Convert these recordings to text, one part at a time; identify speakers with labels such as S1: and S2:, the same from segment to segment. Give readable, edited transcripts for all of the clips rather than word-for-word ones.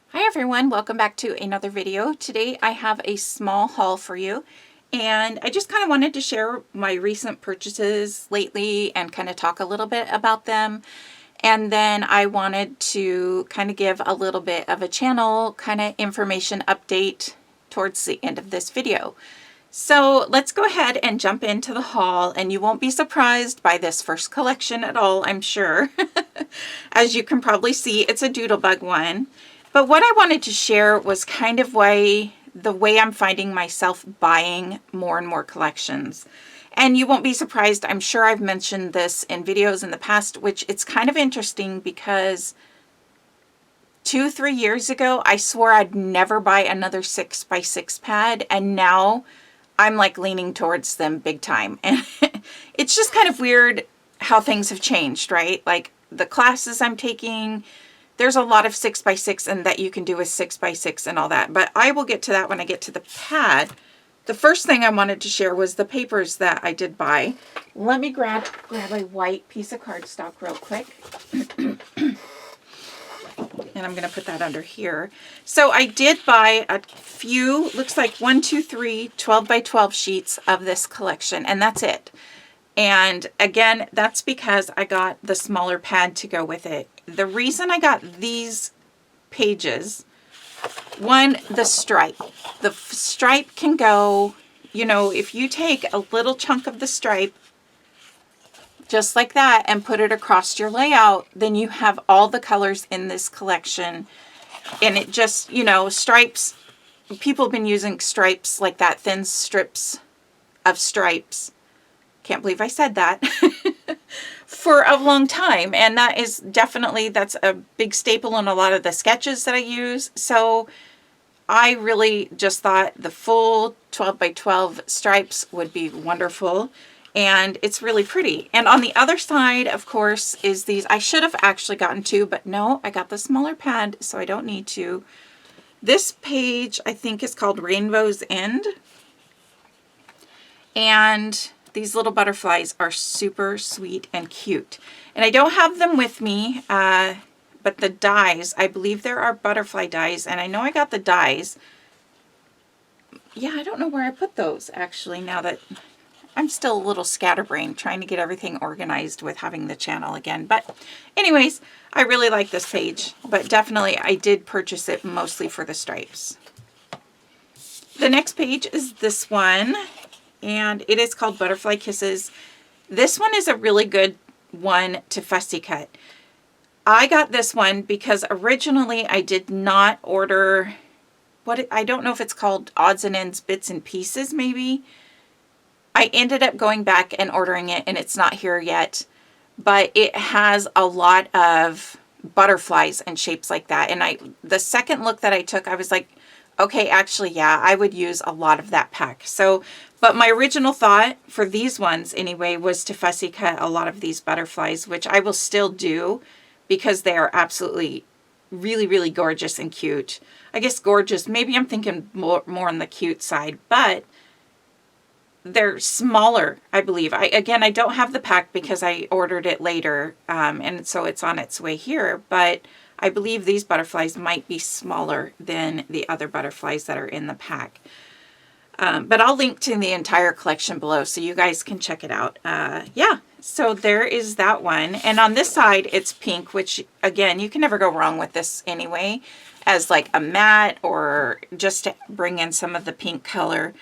S1: Hi everyone, welcome back to another video. Today I have a small haul for you, and I just kind of wanted to share my recent purchases lately and kind of talk a little bit about them. And then I wanted to kind of give a little bit of a channel kind of information update towards the end of this video. So let's go ahead and jump into the haul, and you won't be surprised by this first collection at all, I'm sure. As you can probably see, it's a Doodlebug one. But what I wanted to share was kind of the way I'm finding myself buying more and more collections. And you won't be surprised, I'm sure I've mentioned this in videos in the past, which it's kind of interesting because 2-3 years ago, I swore I'd never buy another 6x6 pad, and now I'm like leaning towards them big time. And it's just kind of weird how things have changed, right? Like the classes I'm taking, there's a lot of 6x6 and that you can do with 6x6 and all that, but I will get to that when I get to the pad. The first thing I wanted to share was the papers that I did buy. Let me grab a white piece of cardstock real quick. And I'm going to put that under here. So I did buy a few, looks like 1, 2, 3, 12x12 sheets of this collection, and that's it. And again, that's because I got the smaller pad to go with it. The reason I got these pages, one, the stripe. The stripe can go, you know, if you take a little chunk of the stripe, just like that, and put it across your layout, then you have all the colors in this collection. And it just, you know, stripes, people have been using stripes like that, thin strips of stripes. Can't believe I said that. For a long time, and that is definitely, that's a big staple in a lot of the sketches that I use. So I really just thought the full 12x12 stripes would be wonderful, and it's really pretty. And on the other side, of course, is these. I should have actually gotten two, but no, I got the smaller pad, so I don't need to. This page I think is called Rainbow's End, and these little butterflies are super sweet and cute. And I don't have them with me, but the dies, I believe there are butterfly dies, and I know I got the dies. Yeah, I don't know where I put those, actually, now that I'm still a little scatterbrained trying to get everything organized with having the channel again. But anyways, I really like this page, but definitely I did purchase it mostly for the stripes. The next page is this one, and it is called Butterfly Kisses. This one is a really good one to fussy cut. I got this one because originally I did not order I don't know if it's called Odds and Ends Bits and Pieces, maybe. I ended up going back and ordering it, and it's not here yet, but it has a lot of butterflies and shapes like that. And the second look that I took, I was like, okay, actually, yeah, I would use a lot of that pack. So, but my original thought for these ones anyway was to fussy cut a lot of these butterflies, which I will still do because they are absolutely really, really gorgeous and cute. I guess gorgeous, maybe I'm thinking more on the cute side, but they're smaller, I believe. Again, I don't have the pack because I ordered it later, and so it's on its way here, but I believe these butterflies might be smaller than the other butterflies that are in the pack. But I'll link to the entire collection below so you guys can check it out. Yeah, so there is that one. And on this side, it's pink, which, again, you can never go wrong with this anyway, as like a matte or just to bring in some of the pink color.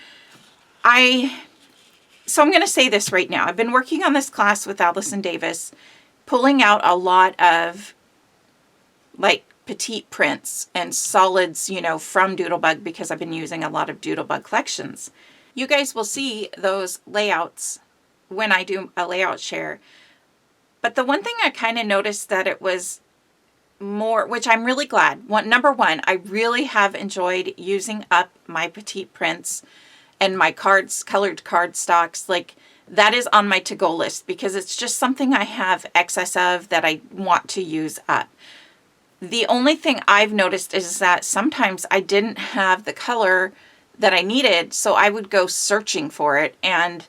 S1: So I'm going to say this right now. I've been working on this class with Allison Davis, pulling out a lot of like petite prints and solids, you know, from Doodlebug because I've been using a lot of Doodlebug collections. You guys will see those layouts when I do a layout share. But the one thing I kind of noticed that it was more, which I'm really glad. Number one, I really have enjoyed using up my petite prints and my colored cardstocks. Like, that is on my to-go list because it's just something I have excess of that I want to use up. The only thing I've noticed is that sometimes I didn't have the color that I needed, so I would go searching for it, and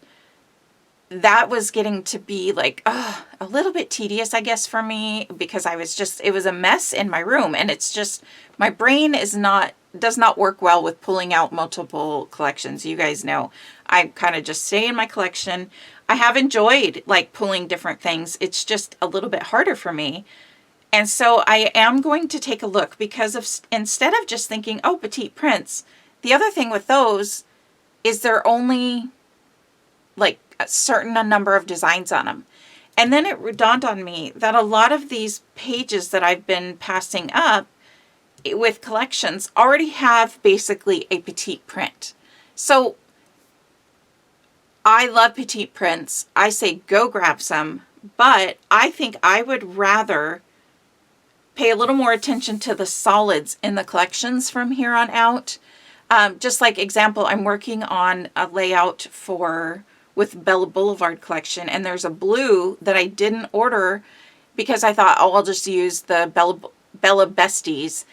S1: that was getting to be like a little bit tedious, I guess, for me, because it was a mess in my room, and it's just, my brain does not work well with pulling out multiple collections. You guys know I kind of just stay in my collection. I have enjoyed like pulling different things. It's just a little bit harder for me. And so I am going to take a look, because instead of just thinking, oh, petite prints, the other thing with those is they're only like a certain number of designs on them. And then it dawned on me that a lot of these pages that I've been passing up with collections already have basically a petite print. So I love petite prints. I say go grab some, but I think I would rather pay a little more attention to the solids in the collections from here on out. Just like example, I'm working on a layout with Boulevard collection, and there's a blue that I didn't order because I thought, oh, I'll just use the Bella Besties,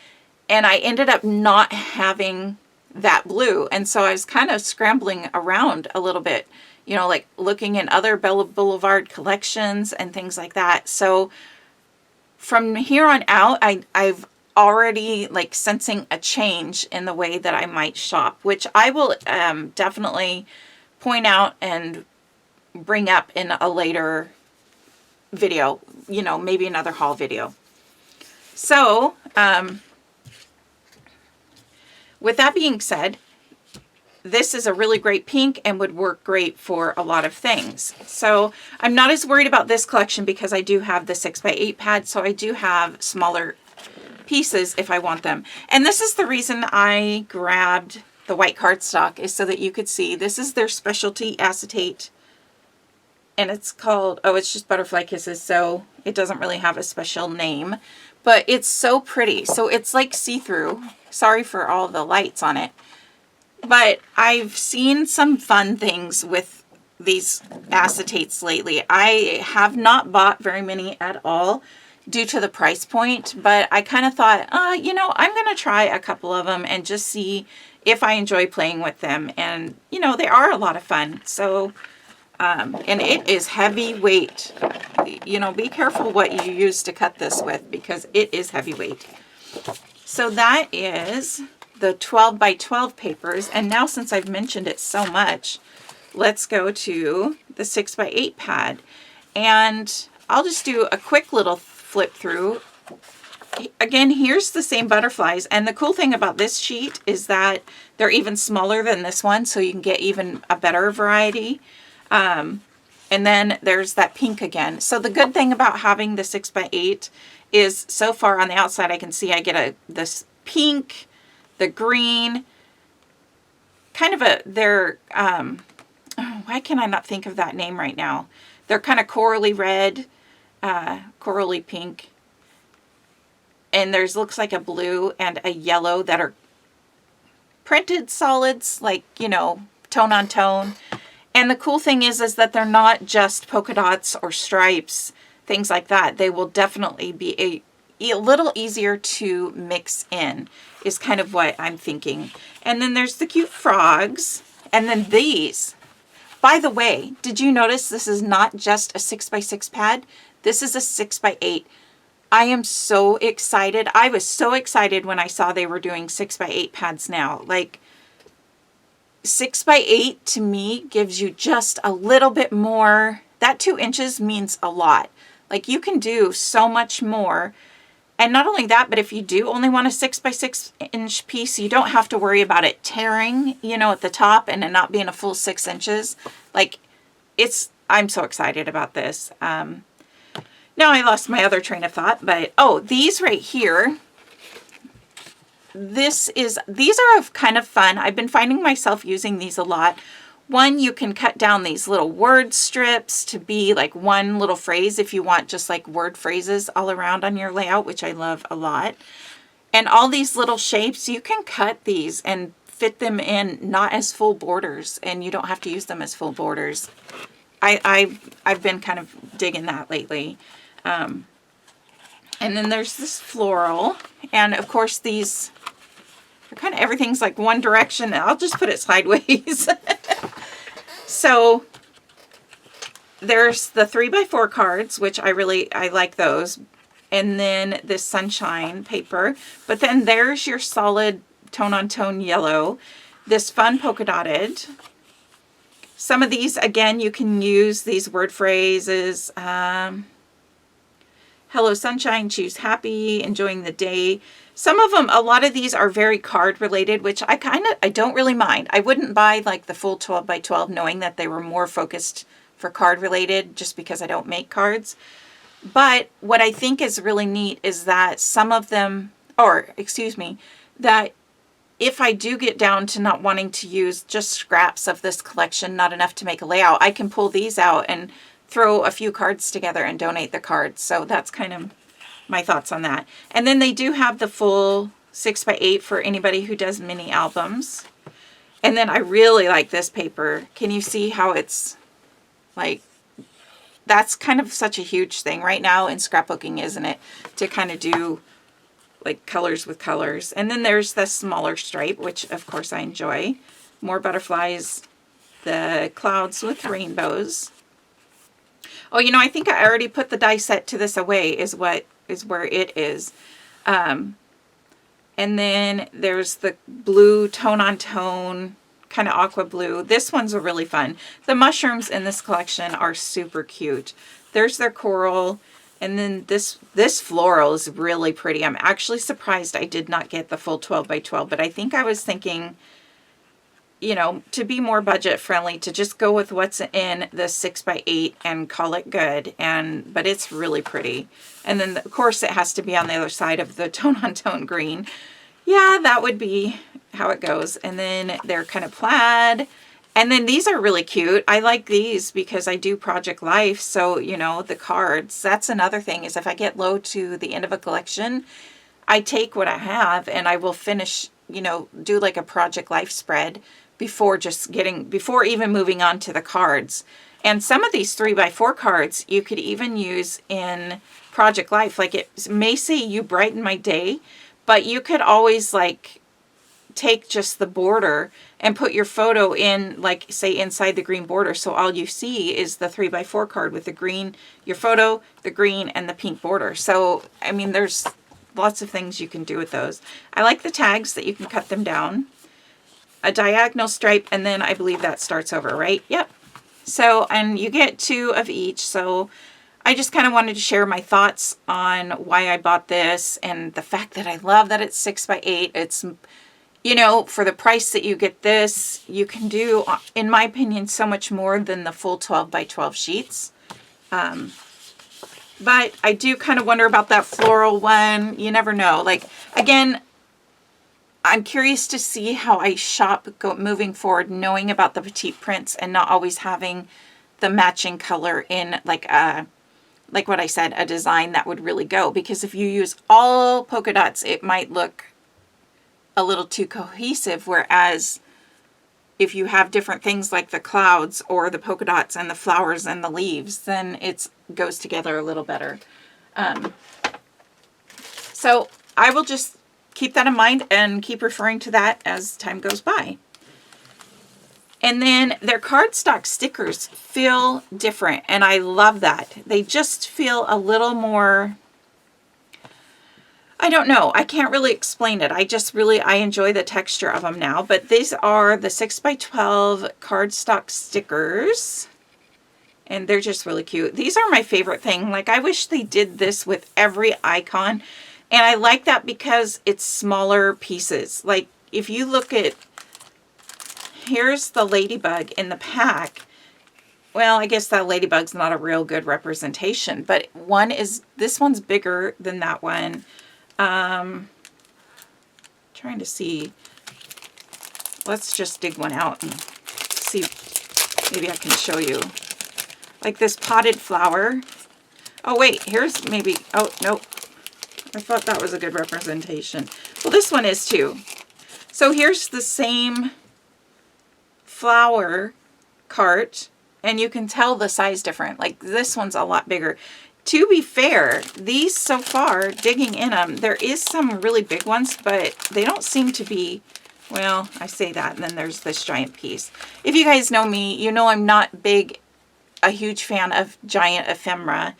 S1: and I ended up not having that blue, and so I was kind of scrambling around a little bit, you know, like looking in other Boulevard collections and things like that. So from here on out, I've already like sensing a change in the way that I might shop, which I will definitely point out and bring up in a later video, you know, maybe another haul video. So with that being said, this is a really great pink and would work great for a lot of things. So I'm not as worried about this collection because I do have the 6x8 pad, so I do have smaller pieces if I want them. And this is the reason I grabbed the white cardstock, is so that you could see this is their specialty acetate, and it's called, oh, it's just Butterfly Kisses, so it doesn't really have a special name, but it's so pretty. So it's like see-through. Sorry for all the lights on it, but I've seen some fun things with these acetates lately. I have not bought very many at all due to the price point, but I kind of thought, you know, I'm going to try a couple of them and just see if I enjoy playing with them. And, you know, they are a lot of fun. So, and it is heavy weight. You know, be careful what you use to cut this with, because it is heavy weight. So that is the 12 by 12 papers. And now, since I've mentioned it so much, let's go to the 6 by 8 pad. And I'll just do a quick little flip through. Again, here's the same butterflies, and the cool thing about this sheet is that they're even smaller than this one, so you can get even a better variety. And then there's that pink again. So the good thing about having the 6 by 8 is, so far on the outside I can see I get this pink, the green, kind of they're, why can I not think of that name right now? They're kind of corally red, corally pink. And there's looks like a blue and a yellow that are printed solids, like, you know, tone on tone. And the cool thing is that they're not just polka dots or stripes, things like that. They will definitely be a little easier to mix in, is kind of what I'm thinking. And then there's the cute frogs. And then these. By the way, did you notice this is not just a 6 by 6 pad? This is a 6 by 8. I am so excited. I was so excited when I saw they were doing 6 by 8 pads now. Like, 6 by 8 to me gives you just a little bit more. That 2 inches means a lot. Like, you can do so much more. And not only that, but if you do only want a 6 by 6 inch piece, you don't have to worry about it tearing, you know, at the top and it not being a full 6 inches. Like, I'm so excited about this. Now I lost my other train of thought, but, oh, these right here, these are kind of fun. I've been finding myself using these a lot. One, you can cut down these little word strips to be like one little phrase if you want just like word phrases all around on your layout, which I love a lot. And all these little shapes, you can cut these and fit them in not as full borders, and you don't have to use them as full borders. I've been kind of digging that lately. And then there's this floral, and of course these are kind of, everything's like one direction. I'll just put it sideways. So there's the 3x4 cards, which I like those. And then this sunshine paper. But then there's your solid tone-on-tone yellow. This fun polka dotted. Some of these, again, you can use these word phrases. Hello sunshine, choose happy, enjoying the day. Some of them, a lot of these are very card related, which I don't really mind. I wouldn't buy like the full 12x12 knowing that they were more focused for card related just because I don't make cards. But what I think is really neat is that some of them, that if I do get down to not wanting to use just scraps of this collection, not enough to make a layout, I can pull these out and throw a few cards together and donate the cards. So that's kind of my thoughts on that. And then they do have the full 6x8 for anybody who does mini albums. And then I really like this paper. Can you see how it's like, that's kind of such a huge thing right now in scrapbooking, isn't it? To kind of do like colors with colors. And then there's the smaller stripe, which of course I enjoy. More butterflies, the clouds with rainbows. Oh, you know, I think I already put the die set to this away is where it is. And then there's the blue tone-on-tone, kind of aqua blue. This one's really fun. The mushrooms in this collection are super cute. There's their coral. And then this floral is really pretty. I'm actually surprised I did not get the full 12x12, but I think I was thinking, you know, to be more budget friendly, to just go with what's in the 6x8 and call it good. But it's really pretty. And then of course it has to be on the other side of the tone-on-tone green. Yeah, that would be how it goes. And then they're kind of plaid. And then these are really cute. I like these because I do Project Life. So, you know, the cards, that's another thing is if I get low to the end of a collection, I take what I have and I will finish, you know, do like a Project Life spread before even moving on to the cards. And some of these 3x4 cards you could even use in Project Life. Like it may say you brighten my day, but you could always like take just the border and put your photo in, like say inside the green border. So all you see is the 3x4 card with the green, your photo, the green, and the pink border. So, I mean, there's lots of things you can do with those. I like the tags that you can cut them down. A diagonal stripe, and then I believe that starts over, right? Yep. So, and you get 2 of each. So I just kind of wanted to share my thoughts on why I bought this and the fact that I love that it's 6x8. It's, you know, for the price that you get this, you can do, in my opinion, so much more than the full 12x12 sheets. But I do kind of wonder about that floral one. You never know. Like, again, I'm curious to see how I shop moving forward, knowing about the petite prints and not always having the matching color in like what I said, a design that would really go. Because if you use all polka dots, it might look a little too cohesive, whereas if you have different things like the clouds or the polka dots and the flowers and the leaves, then it goes together a little better. So I will just keep that in mind and keep referring to that as time goes by. And then their cardstock stickers feel different, and I love that. They just feel a little more, I don't know. I can't really explain it. I enjoy the texture of them now. But these are the 6x12 cardstock stickers. And they're just really cute. These are my favorite thing. Like, I wish they did this with every icon. And I like that because it's smaller pieces. Like, if you look at, here's the ladybug in the pack. Well, I guess that ladybug's not a real good representation. But this one's bigger than that one. Trying to see. Let's just dig one out and see. Maybe I can show you. Like this potted flower. Oh, wait. Here's maybe. Oh, nope. I thought that was a good representation. Well, this one is too. So here's the same flower cart. And you can tell the size different. Like this one's a lot bigger. To be fair, these so far, digging in them, there is some really big ones, but they don't seem to be, well, I say that, and then there's this giant piece. If you guys know me, you know I'm not big a huge fan of giant ephemera.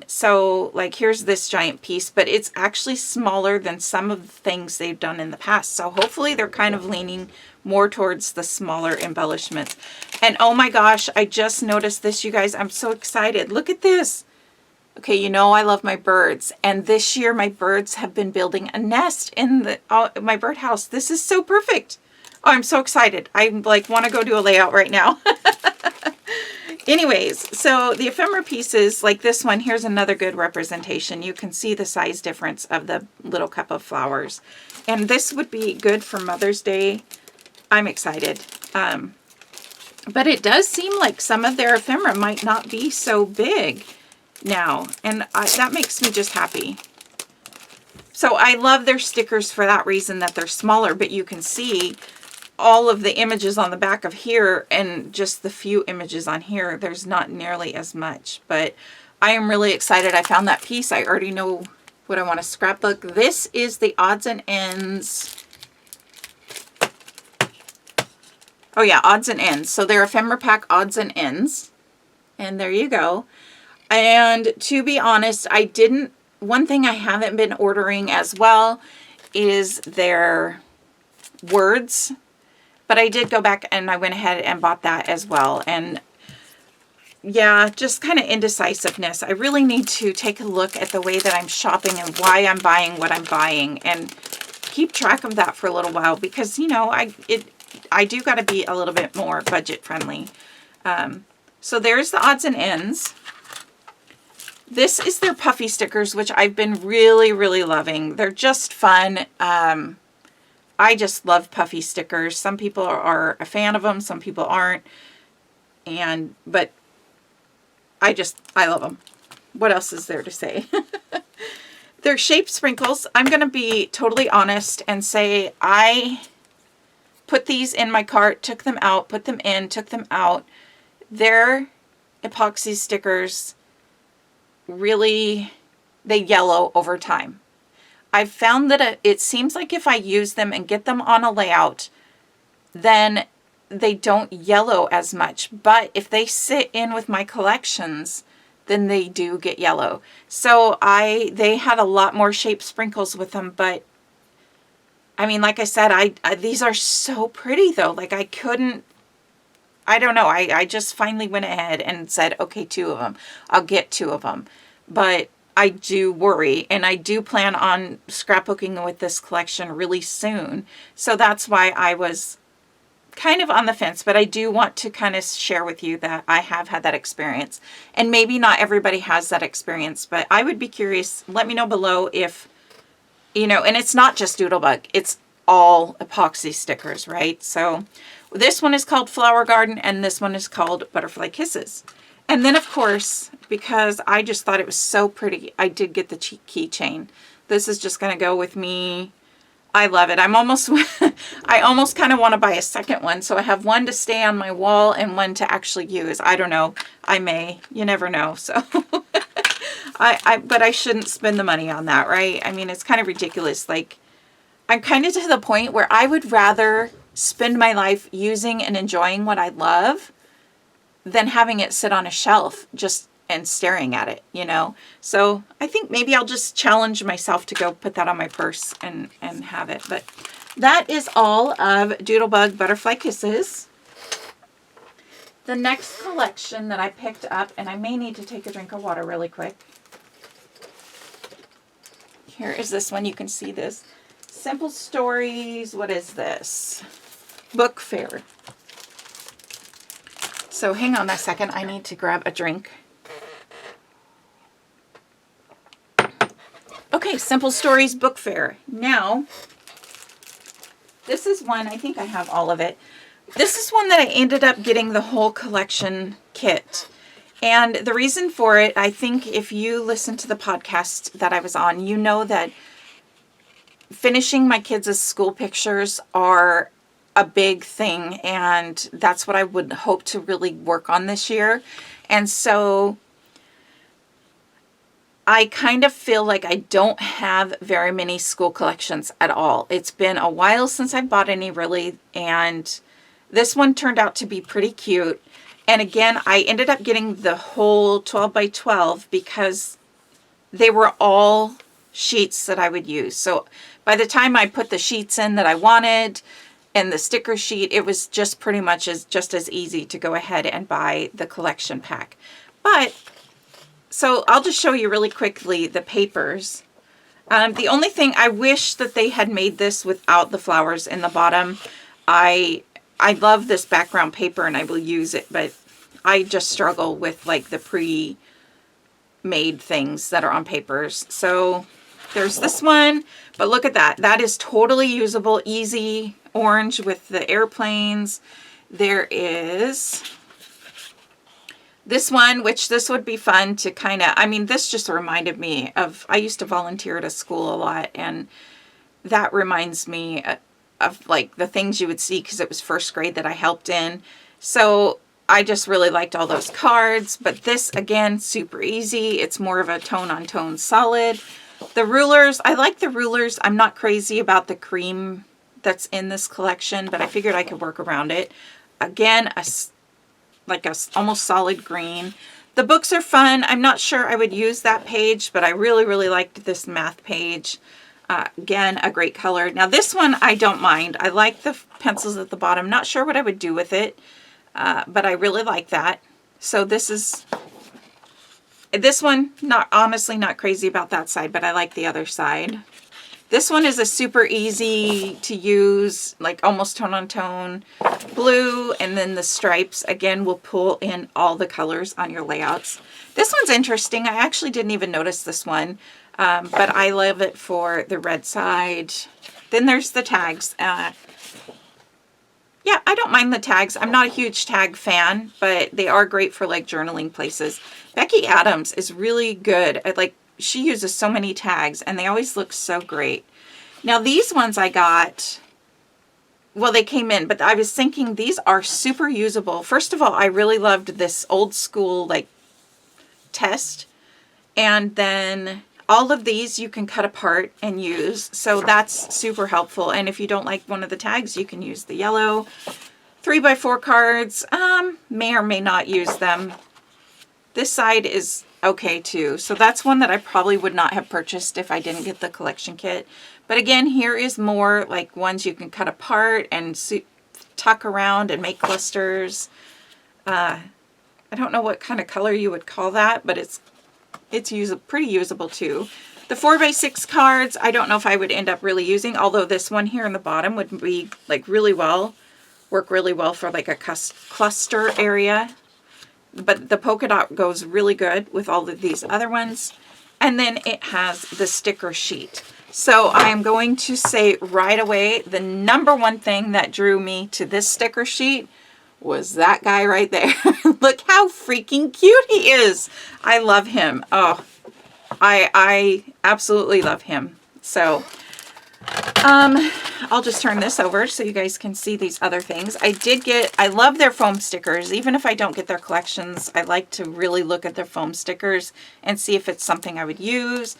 S1: So like here's this giant piece, but it's actually smaller than some of the things they've done in the past. So hopefully they're kind of leaning more towards the smaller embellishments. And oh my gosh, I just noticed this, you guys. I'm so excited. Look at this. Okay, you know I love my birds, and this year my birds have been building a nest in the my birdhouse. This is so perfect. Oh, I'm so excited. I like want to go do a layout right now. Anyways, so the ephemera pieces, like this one, here's another good representation. You can see the size difference of the little cup of flowers. And this would be good for Mother's Day. I'm excited. But it does seem like some of their ephemera might not be so big now, and that makes me just happy. So I love their stickers for that reason, that they're smaller, but you can see all of the images on the back of here and just the few images on here. There's not nearly as much, but I am really excited. I found that piece. I already know what I want to scrapbook. This is the odds and ends. Oh yeah, odds and ends. So they're ephemera pack odds and ends. And there you go. And to be honest, one thing I haven't been ordering as well is their words, but I did go back and I went ahead and bought that as well. And yeah, just kind of indecisiveness. I really need to take a look at the way that I'm shopping and why I'm buying what I'm buying, and keep track of that for a little while, because, you know, I do got to be a little bit more budget friendly. So there's the odds and ends. This is their puffy stickers, which I've been really, really loving. They're just fun. I just love puffy stickers. Some people are a fan of them. Some people aren't. But I love them. What else is there to say? They're shape sprinkles. I'm going to be totally honest and say I put these in my cart, took them out, put them in, took them out. They're epoxy stickers. Really, they yellow over time. I've found that it seems like if I use them and get them on a layout, then they don't yellow as much. But if they sit in with my collections, then they do get yellow. So they had a lot more shape sprinkles with them, but I mean, like I said, these are so pretty though. Like I don't know. I just finally went ahead and said, okay, 2 of them. I'll get 2 of them. But I do worry, and I do plan on scrapbooking with this collection really soon. So that's why I was kind of on the fence. But I do want to kind of share with you that I have had that experience. And maybe not everybody has that experience, but I would be curious. Let me know below if, you know, and it's not just Doodlebug. It's all epoxy stickers, right? So this one is called Flower Garden, and this one is called Butterfly Kisses. And then, of course, because I just thought it was so pretty, I did get the keychain. This is just going to go with me. I love it. I almost kind of want to buy a second one, so I have one to stay on my wall and one to actually use. I don't know. I may. You never know. So, but I shouldn't spend the money on that, right? I mean, it's kind of ridiculous. Like, I'm kind of to the point where I would rather spend my life using and enjoying what I love than having it sit on a shelf just and staring at it, you know? So I think maybe I'll just challenge myself to go put that on my purse and have it. But that is all of Doodlebug Butterfly Kisses. The next collection that I picked up, and I may need to take a drink of water really quick. Here is this one. You can see this. Simple Stories. What is this? Book Fair. So hang on a second. I need to grab a drink. Okay, Simple Stories Book Fair. Now, this is one, I think I have all of it. This is one that I ended up getting the whole collection kit. And the reason for it, I think if you listen to the podcast that I was on, you know that finishing my kids' school pictures are a big thing, and that's what I would hope to really work on this year. And so I kind of feel like I don't have very many school collections at all. It's been a while since I bought any really, and this one turned out to be pretty cute. And again, I ended up getting the whole 12 by 12 because they were all sheets that I would use. So by the time I put the sheets in that I wanted and the sticker sheet, it was just pretty much just as easy to go ahead and buy the collection pack. But, so I'll just show you really quickly the papers. The only thing, I wish that they had made this without the flowers in the bottom. I love this background paper and I will use it, but I just struggle with like the pre-made things that are on papers. So there's this one, but look at that. That is totally usable, easy orange with the airplanes. There is this one, which this would be fun to kind of, I mean, this just reminded me of, I used to volunteer at a school a lot, and that reminds me of like the things you would see because it was first grade that I helped in. So I just really liked all those cards, but this again, super easy. It's more of a tone-on-tone solid. The rulers, I like the rulers. I'm not crazy about the cream that's in this collection, but I figured I could work around it. Again, like a almost solid green. The books are fun. I'm not sure I would use that page, but I really, really liked this math page. Again, a great color. Now this one I don't mind. I like the pencils at the bottom. Not sure what I would do with it, but I really like that. So this one, honestly not crazy about that side, but I like the other side. This one is a super easy to use, like almost tone-on-tone blue, and then the stripes, again, will pull in all the colors on your layouts. This one's interesting. I actually didn't even notice this one, but I love it for the red side. Then there's the tags. Yeah, I don't mind the tags. I'm not a huge tag fan, but they are great for like journaling places. Becky Adams is really good at like, she uses so many tags and they always look so great. Now these ones I got, well, they came in, but I was thinking these are super usable. First of all, I really loved this old school like test. And then all of these you can cut apart and use. So that's super helpful. And if you don't like one of the tags, you can use the yellow. 3x4 cards, may or may not use them. This side is okay too. So that's one that I probably would not have purchased if I didn't get the collection kit. But again, here is more like ones you can cut apart and tuck around and make clusters. I don't know what kind of color you would call that, but it's pretty usable too. The 4x6 cards, I don't know if I would end up really using, although this one here in the bottom would be like work really well for like a cluster area. But the polka dot goes really good with all of these other ones. And then it has the sticker sheet. So I am going to say right away, the number one thing that drew me to this sticker sheet was that guy right there. Look how freaking cute he is. I love him. Oh, I absolutely love him. So I'll just turn this over so you guys can see these other things. I love their foam stickers. Even if I don't get their collections, I like to really look at their foam stickers and see if it's something I would use.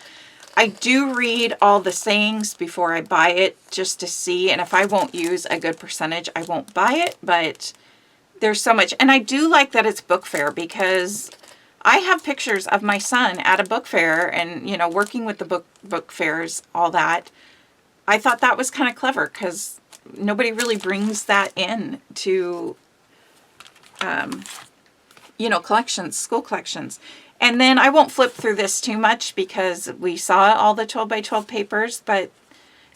S1: I do read all the sayings before I buy it just to see, and if I won't use a good percentage, I won't buy it, but there's so much. And I do like that it's book fair because I have pictures of my son at a book fair and, you know, working with the book fairs, all that. I thought that was kind of clever because nobody really brings that in to, you know, collections, school collections. And then I won't flip through this too much because we saw all the 12x12 papers, but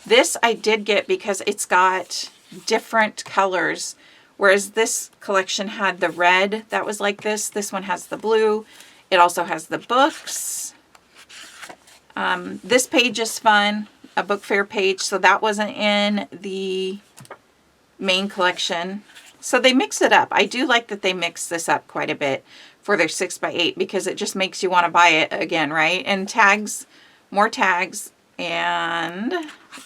S1: this I did get because it's got different colors. Whereas this collection had the red that was like this. This one has the blue. It also has the books. This page is fun. A book fair page, so that wasn't in the main collection. So they mix it up. I do like that they mix this up quite a bit for their 6x8 because it just makes you want to buy it again, right? And tags, more tags, and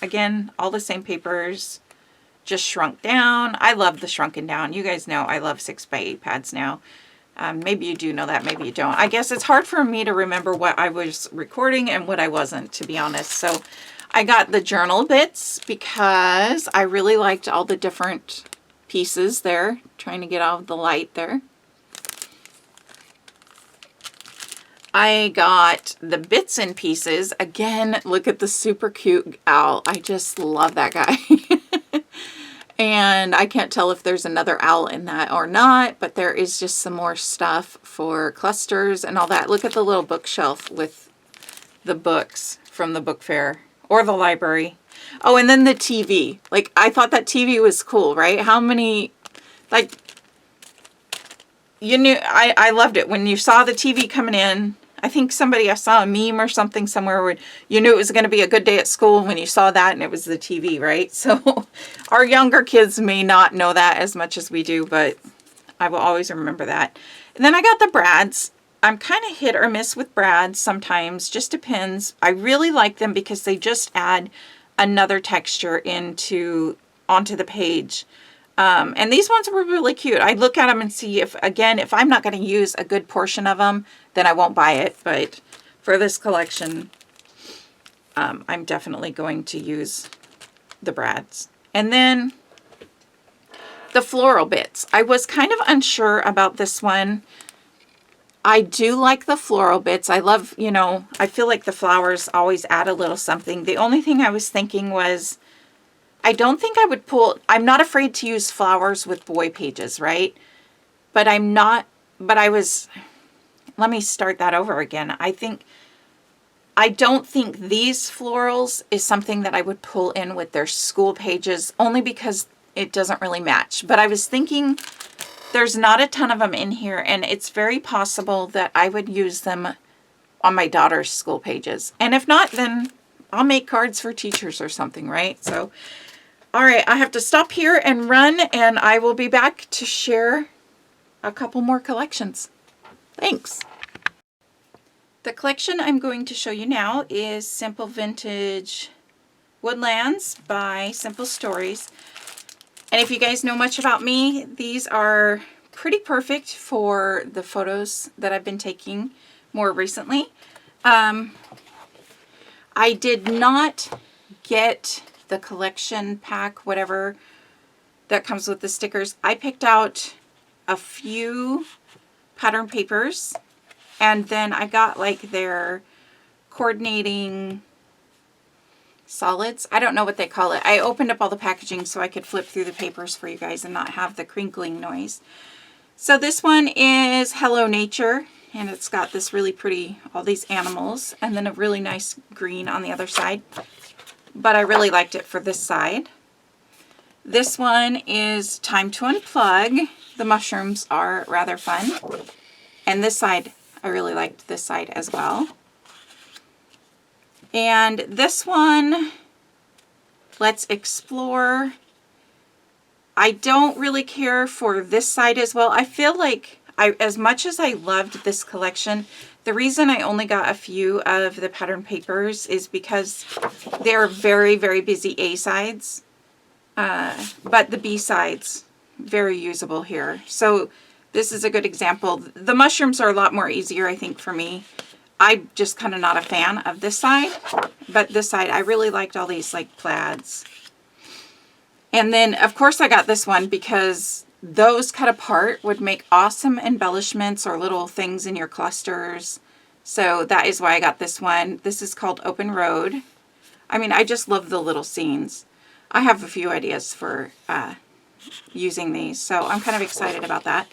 S1: again, all the same papers, just shrunk down. I love the shrunken down. You guys know I love 6x8 pads now. Maybe you do know that, maybe you don't. I guess it's hard for me to remember what I was recording and what I wasn't, to be honest. So I got the journal bits because I really liked all the different pieces there. Trying to get out of the light there. I got the Bits and Pieces. Again, look at the super cute owl. I just love that guy. And I can't tell if there's another owl in that or not, but there is just some more stuff for clusters and all that. Look at the little bookshelf with the books from the book fair or the library. Oh, and then the TV. Like, I thought that TV was cool, right? How many, like, you knew, I loved it. When you saw the TV coming in, I think I saw a meme or something somewhere where you knew it was going to be a good day at school when you saw that and it was the TV, right? So our younger kids may not know that as much as we do, but I will always remember that. And then I got the brads. I'm kind of hit or miss with brads sometimes, just depends. I really like them because they just add another texture onto the page. And these ones were really cute. I look at them and see if I'm not going to use a good portion of them, then I won't buy it. But for this collection, I'm definitely going to use the brads. And then the floral bits. I was kind of unsure about this one. I do like the floral bits. I love, I feel like the flowers always add a little something. The only thing I was thinking was, I don't think I would I'm not afraid to use flowers with boy pages, right? But let me start that over again. I don't think these florals is something that I would pull in with their school pages, only because it doesn't really match. But I was thinking there's not a ton of them in here, and it's very possible that I would use them on my daughter's school pages. And if not, then I'll make cards for teachers or something, right? So, all right, I have to stop here and run, and I will be back to share a couple more collections. Thanks. The collection I'm going to show you now is Simple Vintage Woodlands by Simple Stories. And if you guys know much about me, these are pretty perfect for the photos that I've been taking more recently. I did not get the collection pack, whatever, that comes with the stickers. I picked out a few pattern papers, and then I got like their coordinating solids. I don't know what they call it. I opened up all the packaging so I could flip through the papers for you guys and not have the crinkling noise. So this one is Hello Nature, and it's got this really pretty, all these animals, and then a really nice green on the other side. But I really liked it for this side. This one is Time to Unplug. The mushrooms are rather fun. And this side, I really liked this side as well. And this one, Let's Explore. I don't really care for this side as well. I feel like as much as I loved this collection, the reason I only got a few of the pattern papers is because they're very, very busy A sides. But the B sides, very usable here. So this is a good example. The mushrooms are a lot more easier, I think, for me. I'm just kind of not a fan of this side, but this side, I really liked all these like plaids. And then, of course, I got this one because those cut apart would make awesome embellishments or little things in your clusters. So that is why I got this one. This is called Open Road. I mean, I just love the little scenes. I have a few ideas for using these, so I'm kind of excited about that.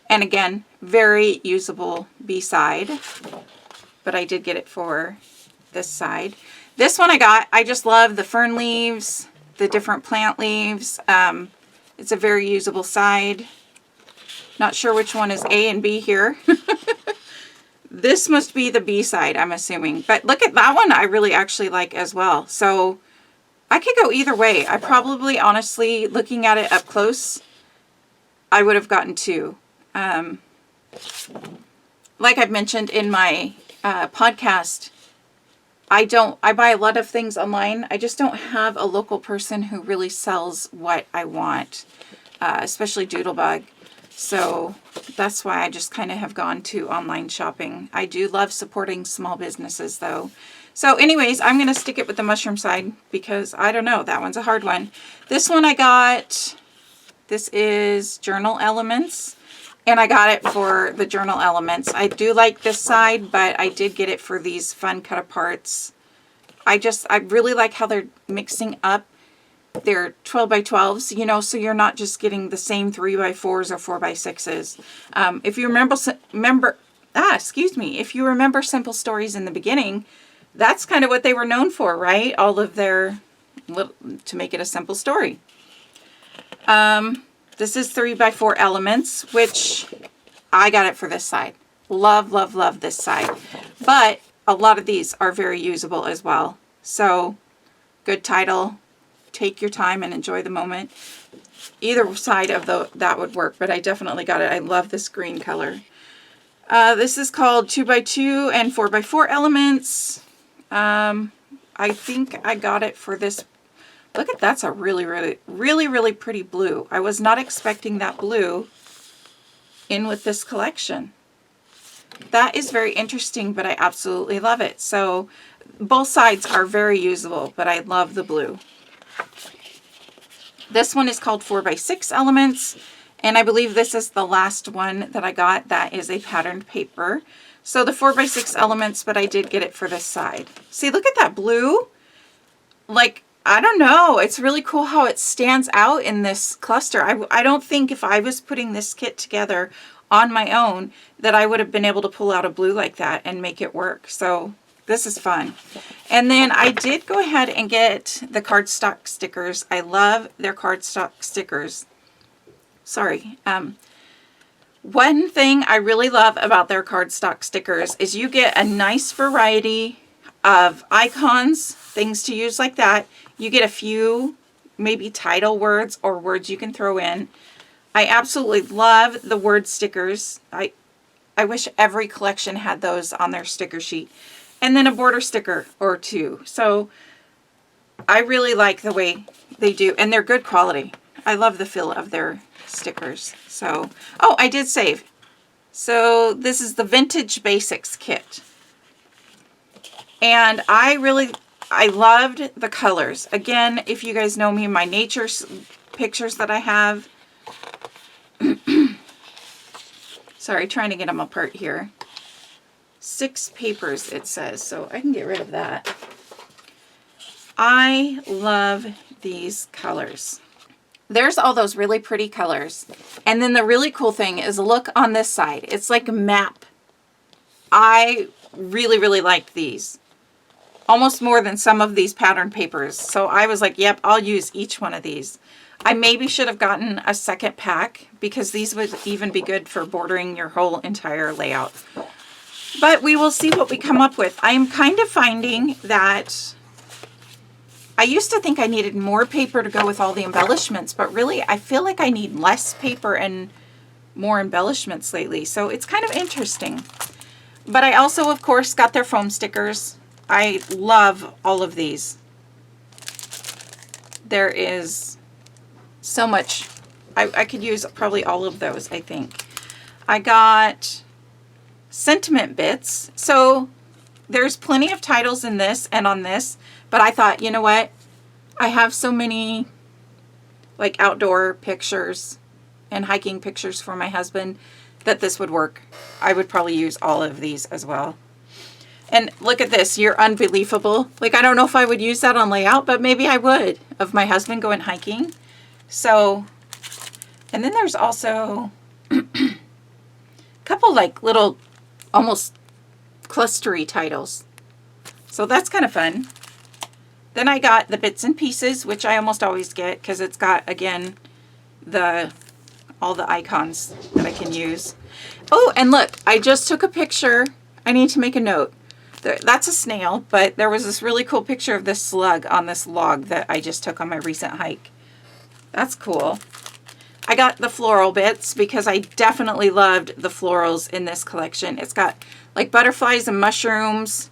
S1: And again, very usable B-side, but I did get it for this side. This one I just love the fern leaves, the different plant leaves. It's a very usable side. Not sure which one is A and B here. This must be the B side, I'm assuming. But look at that one, I really actually like as well. So I could go either way. I probably, honestly, looking at it up close, I would have gotten two. Like I've mentioned in my podcast, I buy a lot of things online. I just don't have a local person who really sells what I want, especially Doodlebug. So that's why I just kind of have gone to online shopping. I do love supporting small businesses though. So anyways, I'm going to stick it with the mushroom side because I don't know, that one's a hard one. This one I got, this is Journal Elements. And I got it for the journal elements. I do like this side, but I did get it for these fun cut aparts. I really like how they're mixing up their 12 by 12s, you know, so you're not just getting the same 3 by 4s or 4 by 6s. If you if you remember Simple Stories in the beginning, that's kind of what they were known for, right? All of their, to make it a simple story. This is 3 by 4 elements, which I got it for this side. Love, love, love this side. But a lot of these are very usable as well. So, good title. Take your time and enjoy the moment. Either side of that would work, but I definitely got it. I love this green color. This is called 2 by 2 and 4 by 4 elements. I think I got it for this. Look at that's a really, really, really, really pretty blue. I was not expecting that blue in with this collection. That is very interesting, but I absolutely love it. So both sides are very usable, but I love the blue. This one is called 4 by 6 elements, and I believe this is the last one that I got that is a patterned paper. So the 4 by 6 elements, but I did get it for this side. See, look at that blue. Like, I don't know. It's really cool how it stands out in this cluster. I don't think if I was putting this kit together on my own that I would have been able to pull out a blue like that and make it work. So this is fun. And then I did go ahead and get the cardstock stickers. I love their cardstock stickers. Sorry. One thing I really love about their cardstock stickers is you get a nice variety of icons, things to use like that. You get a few maybe title words or words you can throw in. I absolutely love the word stickers. I wish every collection had those on their sticker sheet. And then a border sticker or two. So I really like the way they do, and they're good quality. I love the feel of their stickers. So, oh, I did save. So this is the Vintage Basics kit. And I loved the colors. Again, if you guys know me, my nature pictures that I have. Sorry, trying to get them apart here. 6 papers it says, so I can get rid of that. I love these colors. There's all those really pretty colors. And then the really cool thing is look on this side. It's like a map. I really, really liked these. Almost more than some of these pattern papers. So I was like, yep, I'll use each one of these. I maybe should have gotten a second pack because these would even be good for bordering your whole entire layout. But we will see what we come up with. I am kind of finding that I used to think I needed more paper to go with all the embellishments, but really I feel like I need less paper and more embellishments lately. So it's kind of interesting. But I also, of course, got their foam stickers. I love all of these. There is so much. I could use probably all of those, I think. I got sentiment bits. So there's plenty of titles in this and on this, but I thought, you know what? I have so many like outdoor pictures and hiking pictures for my husband that this would work. I would probably use all of these as well. And look at this, you're unbelievable. Like, I don't know if I would use that on layout, but maybe I would, of my husband going hiking. So, and then there's also a couple like little almost clustery titles. So that's kind of fun. Then I got the bits and pieces, which I almost always get because it's got, again, all the icons that I can use. Oh, and look, I just took a picture. I need to make a note. That's a snail, but there was this really cool picture of this slug on this log that I just took on my recent hike. That's cool. I got the floral bits because I definitely loved the florals in this collection. It's got like butterflies and mushrooms.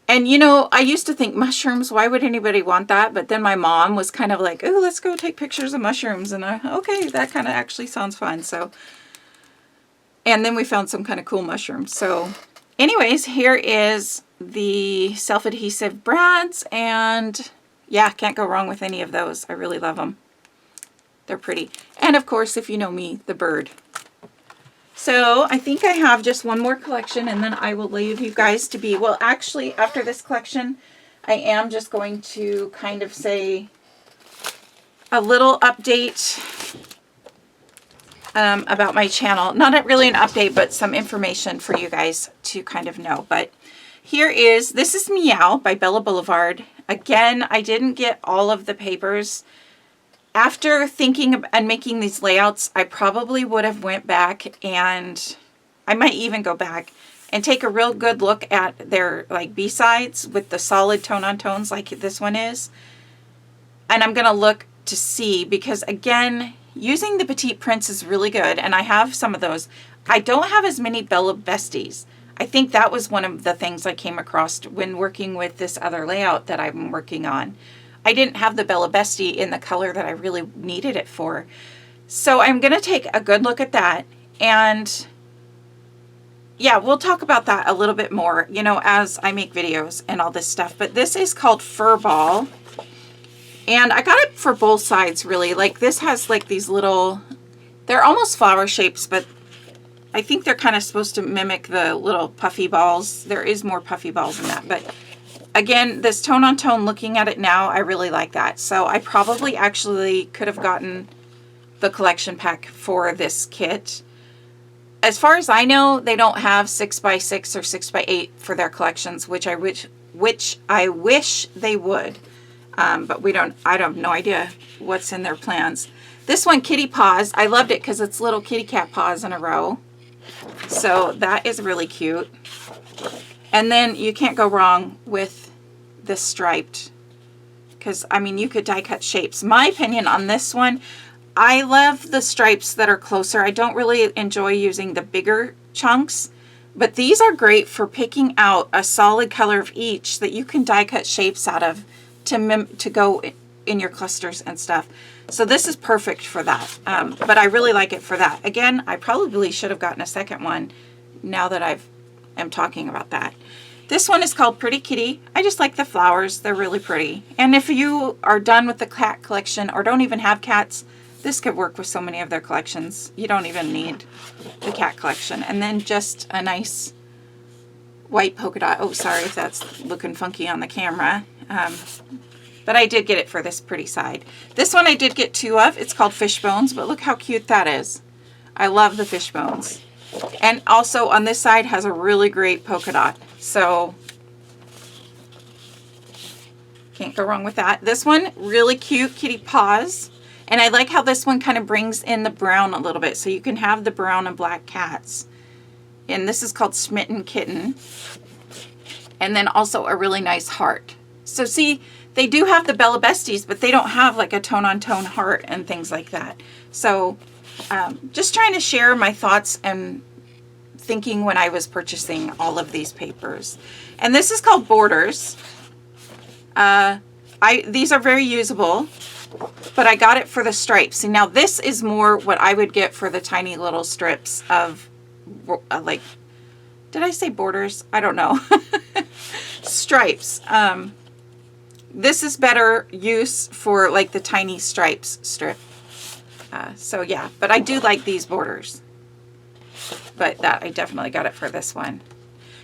S1: And you know, I used to think mushrooms, why would anybody want that? But then my mom was kind of like, oh, let's go take pictures of mushrooms. And okay, that kind of actually sounds fun. So, and then we found some kind of cool mushrooms. So anyways, here is the self-adhesive brads. And yeah, can't go wrong with any of those. I really love them. They're pretty. And of course, if you know me, the bird. So I think I have just one more collection, and then I will leave you guys to be. Well, actually, after this collection, I am just going to kind of say a little update about my channel. Not really an update, but some information for you guys to kind of know. But this is Meow by Boulevard. Again, I didn't get all of the papers. After thinking and making these layouts, I probably would have went back, and I might even go back and take a real good look at their like B-sides with the solid tone-on-tones like this one is. And I'm going to look to see, because again, using the petite prints is really good, and I have some of those. I don't have as many BLVDs. I think that was one of the things I came across when working with this other layout that I'm working on. I didn't have the BLVD in the color that I really needed it for. So I'm going to take a good look at that, and yeah, we'll talk about that a little bit more, you know, as I make videos and all this stuff. But this is called Furball, and I got it for both sides really. Like this has like these little, they're almost flower shapes, but I think they're kind of supposed to mimic the little puffy balls. There is more puffy balls in that, but again, this tone-on-tone, looking at it now, I really like that. So I probably actually could have gotten the collection pack for this kit. As far as I know, they don't have 6x6 or 6x8 for their collections, which I wish they would. But I have no idea what's in their plans. This one, Kitty Paws, I loved it because it's little kitty cat paws in a row. So that is really cute. And then you can't go wrong with this striped, because I mean, you could die cut shapes. My opinion on this one, I love the stripes that are closer. I don't really enjoy using the bigger chunks, but these are great for picking out a solid color of each that you can die cut shapes out of to go in your clusters and stuff. So this is perfect for that. But I really like it for that. Again, I probably should have gotten a second one now that I'm talking about that. This one is called Pretty Kitty. I just like the flowers. They're really pretty. And if you are done with the cat collection or don't even have cats, this could work with so many of their collections. You don't even need the cat collection. And then just a nice white polka dot. Oh, sorry if that's looking funky on the camera. But I did get it for this pretty side. This one I did get two of. It's called Fishbones, but look how cute that is. I love the fishbones. And also on this side has a really great polka dot. So can't go wrong with that. This one, really cute kitty paws. And I like how this one kind of brings in the brown a little bit. So you can have the brown and black cats. And this is called Smitten Kitten. And then also a really nice heart. So see, they do have the BLVDs, but they don't have like a tone-on-tone heart and things like that. So just trying to share my thoughts and thinking when I was purchasing all of these papers. And this is called Borders. These are very usable, but I got it for the stripes. And now this is more what I would get for the tiny little strips of like, did I say borders? I don't know. Stripes. This is better use for like the tiny stripes strip. So yeah, but I do like these borders. But that I definitely got it for this one.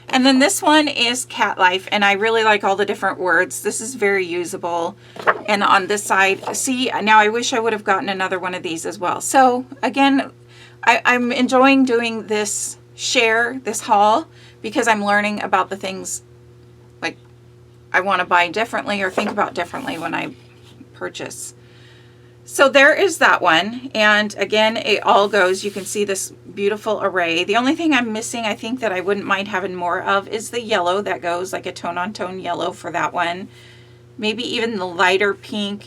S1: And then this one is Cat Life, and I really like all the different words. This is very usable. And on this side, see, now I wish I would have gotten another one of these as well. So again, I'm enjoying doing this haul, because I'm learning about the things like I want to buy differently or think about differently when I purchase. So there is that one. And again, it all goes, you can see this beautiful array. The only thing I'm missing, I think, that I wouldn't mind having more of is the yellow that goes, like a tone-on-tone yellow for that one. Maybe even the lighter pink.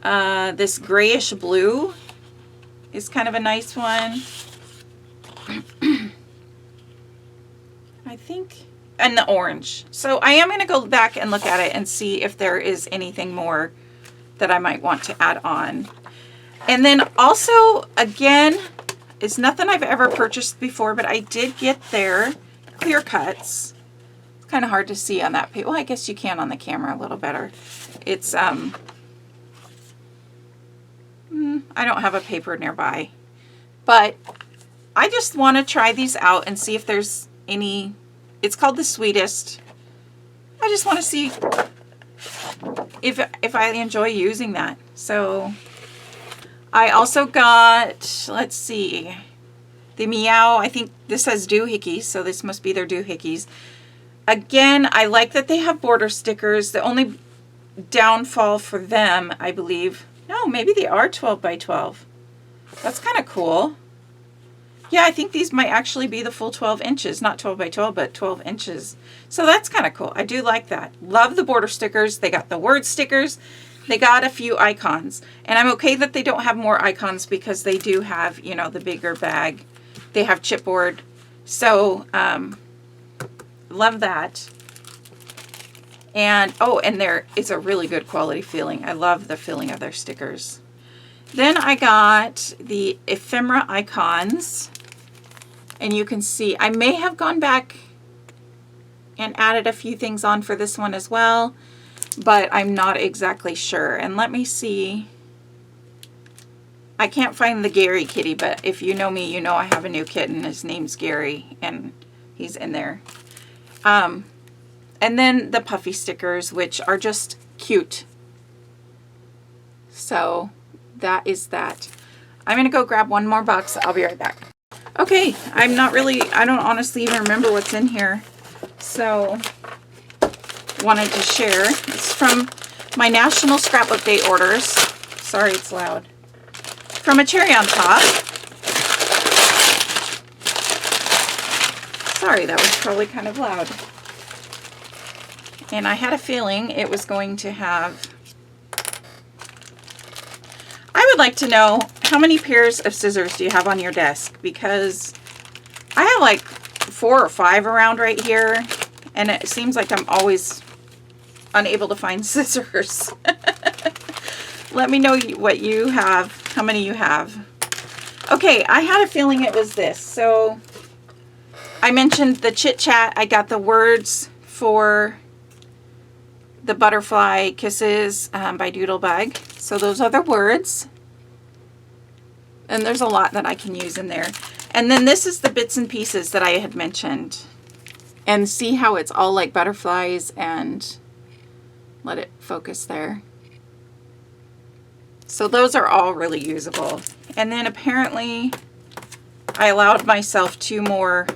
S1: This grayish blue is kind of a nice one. I think, and the orange. So I am going to go back and look at it and see if there is anything more that I might want to add on. And then also, again, it's nothing I've ever purchased before, but I did get their clear cuts. It's kind of hard to see on that page. Well, I guess you can on the camera a little better. It's, I don't have a paper nearby, but I just want to try these out and see if there's any. It's called the Sweetest. I just want to see if I enjoy using that. So I also got, let's see, the Meow. I think this says doohickeys, so this must be their doohickeys. Again, I like that they have border stickers. The only downfall for them, I believe, no, maybe they are 12 by 12. That's kind of cool. Yeah, I think these might actually be the full 12 inches, not 12 by 12, but 12 inches. So that's kind of cool. I do like that. Love the border stickers. They got the word stickers. They got a few icons. And I'm okay that they don't have more icons because they do have, you know, the bigger bag. They have chipboard. So, love that. And, oh, and it's a really good quality feeling. I love the feeling of their stickers. Then I got the ephemera icons. And you can see, I may have gone back and added a few things on for this one as well, but I'm not exactly sure. And let me see. I can't find the Gary kitty, but if you know me, you know I have a new kitten. His name's Gary, and he's in there. And then the puffy stickers, which are just cute. So that is that. I'm going to go grab one more box. I'll be right back. Okay, I don't honestly even remember what's in here. So, wanted to share. It's from my National Scrapbook Day orders. Sorry, it's loud. From a cherry on top. Sorry, that was probably kind of loud. And I had a feeling it was going to have... I would like to know, how many pairs of scissors do you have on your desk? Because I have like 4 or 5 around right here, and it seems like I'm always unable to find scissors. Let me know what you have, how many you have. Okay, I had a feeling it was this. So I mentioned the Chit Chat. I got the words for the Butterfly Kisses by Doodlebug. So those are the words. And there's a lot that I can use in there. And then this is the bits and pieces that I had mentioned. And see how it's all like butterflies, and let it focus there. So those are all really usable. And then apparently I allowed myself 2 more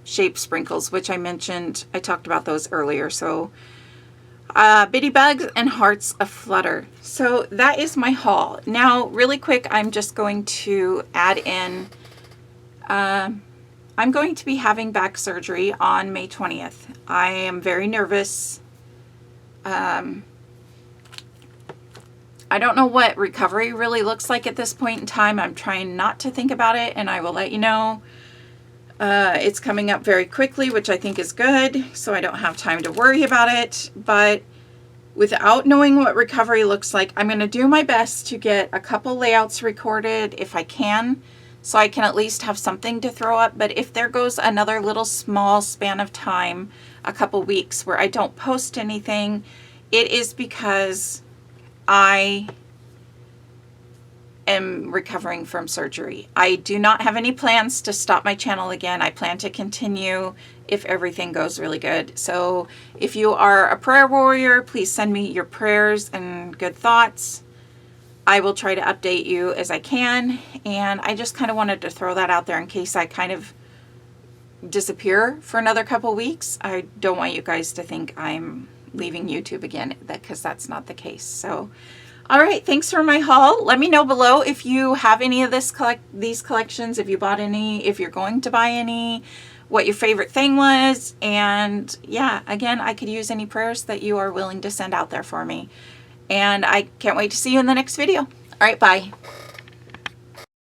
S1: shape sprinkles, which I mentioned. I talked about those earlier. So Bitty Bugs and Hearts Aflutter. So that is my haul. Now, really quick, I'm just going to add in, I'm going to be having back surgery on May 20th. I am very nervous. I don't know what recovery really looks like at this point in time. I'm trying not to think about it, and I will let you know. It's coming up very quickly, which I think is good, so I don't have time to worry about it. But without knowing what recovery looks like, I'm going to do my best to get a couple layouts recorded if I can, so I can at least have something to throw up. But if there goes another little small span of time, a couple weeks, where I don't post anything, it is because I am recovering from surgery. I do not have any plans to stop my channel again. I plan to continue if everything goes really good. So if you are a prayer warrior, please send me your prayers and good thoughts. I will try to update you as I can. And I just kind of wanted to throw that out there in case I kind of disappear for another couple weeks. I don't want you guys to think I'm leaving YouTube again, because that's not the case. So all right, thanks for my haul. Let me know below if you have any of these collections, if you bought any, if you're going to buy any, what your favorite thing was. And yeah, again, I could use any prayers that you are willing to send out there for me. And I can't wait to see you in the next video. All right, bye.